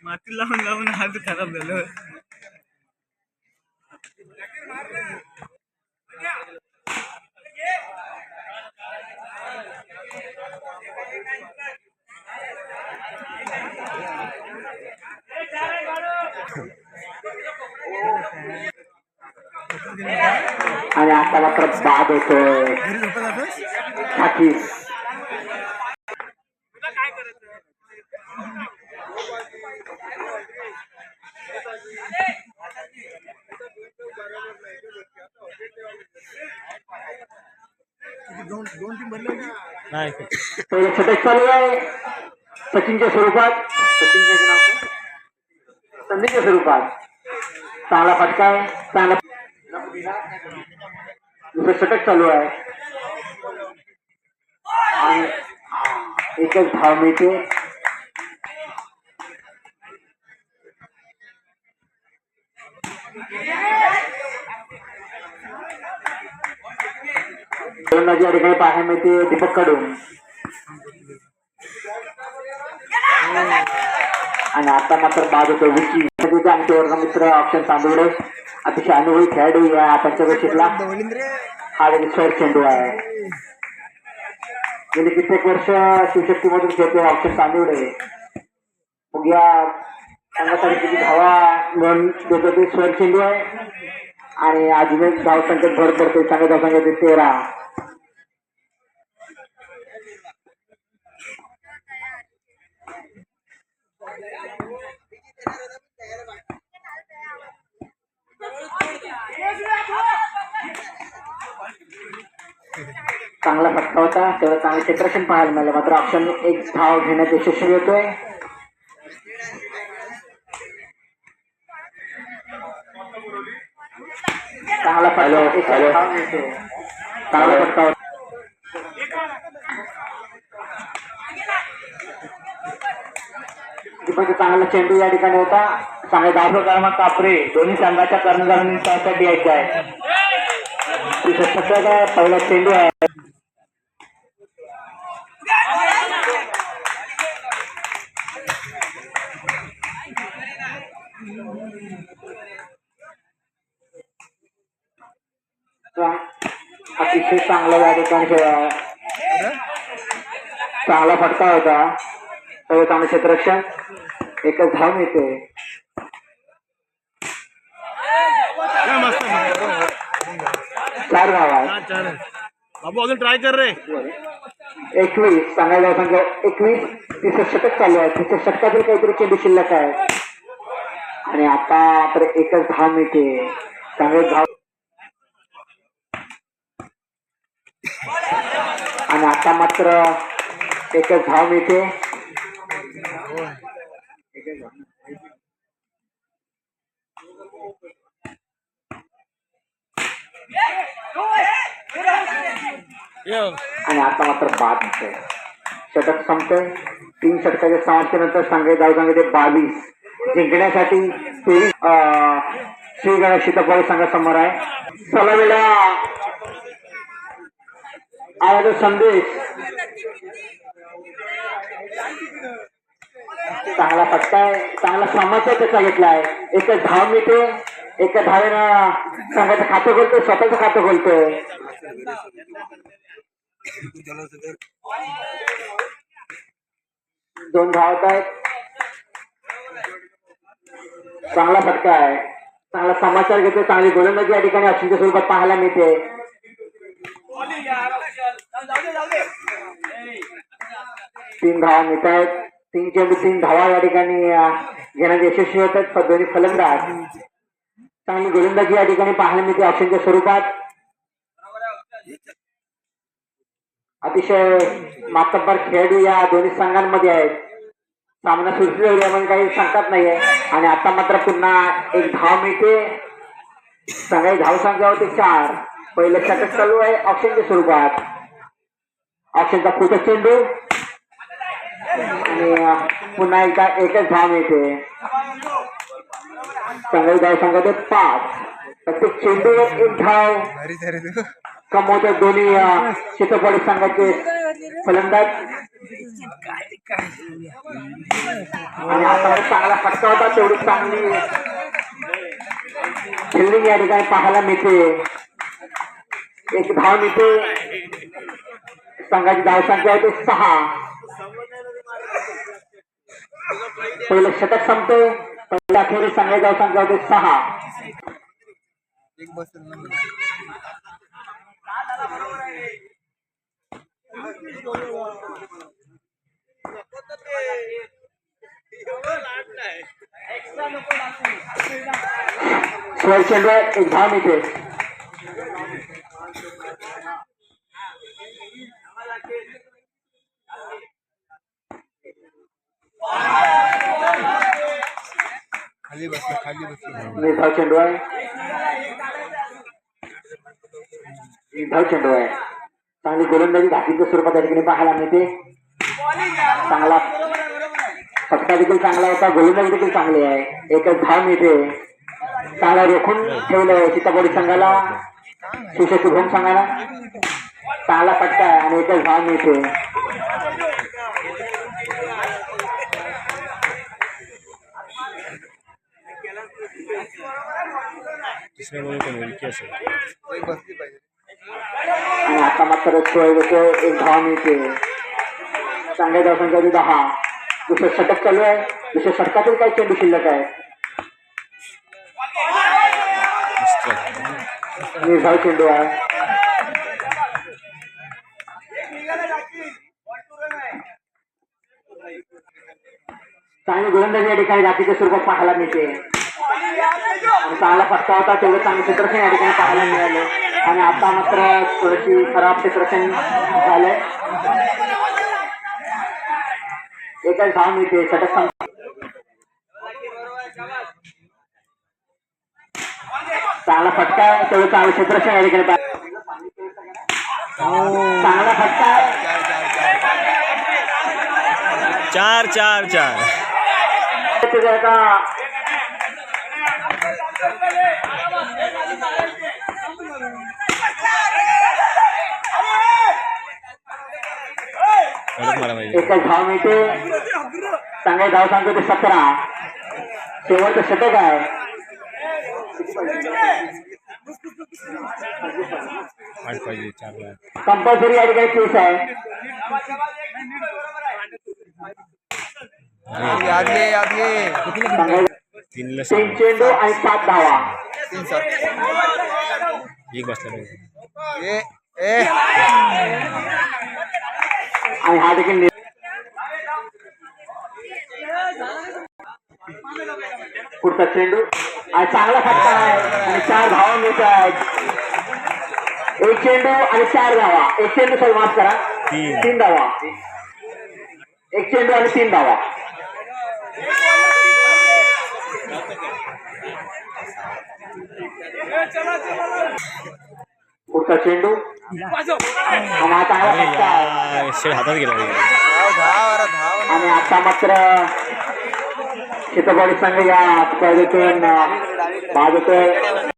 माती लावून लावून हात खराब झालं. आणि आता मात्र बाद होतोय. षटक चालू आहे सचिनच्या स्वरूपात. सचिनच्या नाव संधीच्या स्वरूपात चांगला फटका आहे. चांगला दुसरं षटक चालू आहे आणि एकच धाव मिळते. गोलंदाजी या ठिकाणी पाहायला मिळते दीपक कडून. आणि आता मात्र बाद होतो विकी. आमचे वर्गमित्र ऑप्शन तांदुळे अतिशय अनुभवी खेळाडू या पंचवर्षीतला हा स्वर चेंडू आहे. गेली कित्येक वर्ष शिवशक्तीमधून खेळतोय ऑप्शन तांदुळे. बघूया संघासाठी किती धावा नोंद देतो ते स्वर चेंडू आहे. आणि अजून एक धाव संख्येत भर पडते. चांगल्या धाव संख्येत 13. चांगला फटका होता. तेव्हा चांगले क्षेत्ररक्षण पाहायला मिळालं. मात्र ऑप्शन एक धाव घेण्यात यशस्वी होतोय. चांगला चांगला फटका होता. चांगला चेंडू या ठिकाणी होता. चांगले धाव क्रमांक कापरे दोन्ही संघाच्या कर्णधारांसाठी यायचे आहे. पहिला चेंडू आहे. अतिशय चांगला या ठिकाणी चांगला फटका होता. सगळं चांगलं क्षेत्ररक्षण. एकच धाव मिळते. चार धावा बाबू अजून ट्राय कर रे. 21 सांगायला संख्या 21. तिसरं षटक चालू आहे. तिसऱ्या षटकातील काहीतरी चेंडू शिल्लक आहे. आणि आता तर एकच धाव मिळते. चांगले धाव. आणि आता मात्र एकच धाव मिळते. आणि आता मात्र बाद होते. षटक संपतोय. 3 षटकाच्या समाप्तीनंतर सांगायचे धाव सांगितले 22. जिंकण्यासाठी 23 श्री गणेश सीताफळ संघासमोर आहे. सलामीला आला संदेश. चांगला फटका आहे. चांगला समाचार त्याचा घेतलाय. एकच धाव मिळते. एका धावेनं संघाचं खातं खोलतोय. स्वतःचं खातं खोलतोय. 2 धावत आहेत. चांगला फटका आहे. चांगला समाचार घेतोय. चांगली गोलंदाजी या ठिकाणी अक्षरच्या स्वरूपात पाहायला मिळते. 3 धावा मिळत आहेत. 3 चेंडू 3 धावा या ठिकाणी घेण्यात यशस्वी होत आहेत. दोन्ही फलंदाज. चांगली गोलंदाजी या ठिकाणी पाहायला मिळते ऑप्शनच्या स्वरूपात. अतिशय मातब्बर खेळाडू या दोन्ही संघांमध्ये आहेत. सामना सुरू होईल म्हणून काही शंकाच नाहीये. आणि आता मात्र पुन्हा एक धाव मिळते. संघाची धाव संख्या होती 4. पहिलं षटक चालू आहे ऑप्शनच्या स्वरूपात. ऑप्शनचा पुढचा चेंडू आणि पुन्हा एकदा एकच धाव मिळते. संघाची धाव संख्या 5. प्रत्येक चेंडूवर एक धाव कमवत दोन्ही चित्रपट संघाचे फलंदाज. आणि आता चांगला फटका होता, तेवढी चांगली फिल्डिंग या ठिकाणी पाहायला मिळते. एक धाव मिळते. संघाची धावसंख्या होते 6. पहिलं षटक संपते. पहिल्या अखेरीस संघाची धावसंख्या होते 6. चेंडू एक धाव मिळते. निर्धाव चेंडू आहे. निर्धाव चेंडू आहे. चांगली गोलंदाजी घाटीच्या स्वरूपात या ठिकाणी पाहायला मिळते. चांगला फटका देखील चांगला होता, गोलंदाजी देखील चांगली आहे. एकच धाव मिळते. चांगला रोखून ठेवलंय सीताबोडी संघाला, शिवशाही शुभम संघाला. चांगला फटका आहे आणि एकच धाव मिळते. आणि आता मात्र एक धाव मिळते. चांगल्या धावसंख्या 10. दुसरं षटक चालू आहे. दुसऱ्या षटकातील काही चेंडू शिल्लक आहे. निर्धाव चेंडू आहे. चांगली गोलंदाजी या ठिकाणी जातीच्या स्वरूपात पाहायला मिळते. आणि चांगला फटका होता, तेवढं चांगलं क्षेत्ररक्षण या ठिकाणी पाहायला मिळालं. आणि आता मात्र थोडीशी खराब क्षेत्ररक्षण झालंय. एकच धाव मिळते. षटक चांगला फटका, तेवढं चांगलं क्षेत्ररक्षण या ठिकाणी चांगला फटका. 4-4-4. एकच धाव मिळते. चांगले धाव सांगतो ते 17. शेवटचं षटक आहे. कंपल्सरी या ठिकाणी 30 आहे. 3 चेंडू आणि 7 धावा. आणि हा देखील पुढचा चेंडू आणि चांगला फटका आहे आणि 4 धावा मिळत आहेत. 1 चेंडू आणि 4 धावा. 1 चेंडू सर माफ करा, 3 धावा. 1 चेंडू आणि 3 धावा. पुढचा चेंडू आणि हा चांगला फटका हातात गेला. आणि आता मात्र सीताबोडी संघ या स्पर्धेतून भाग होतोय.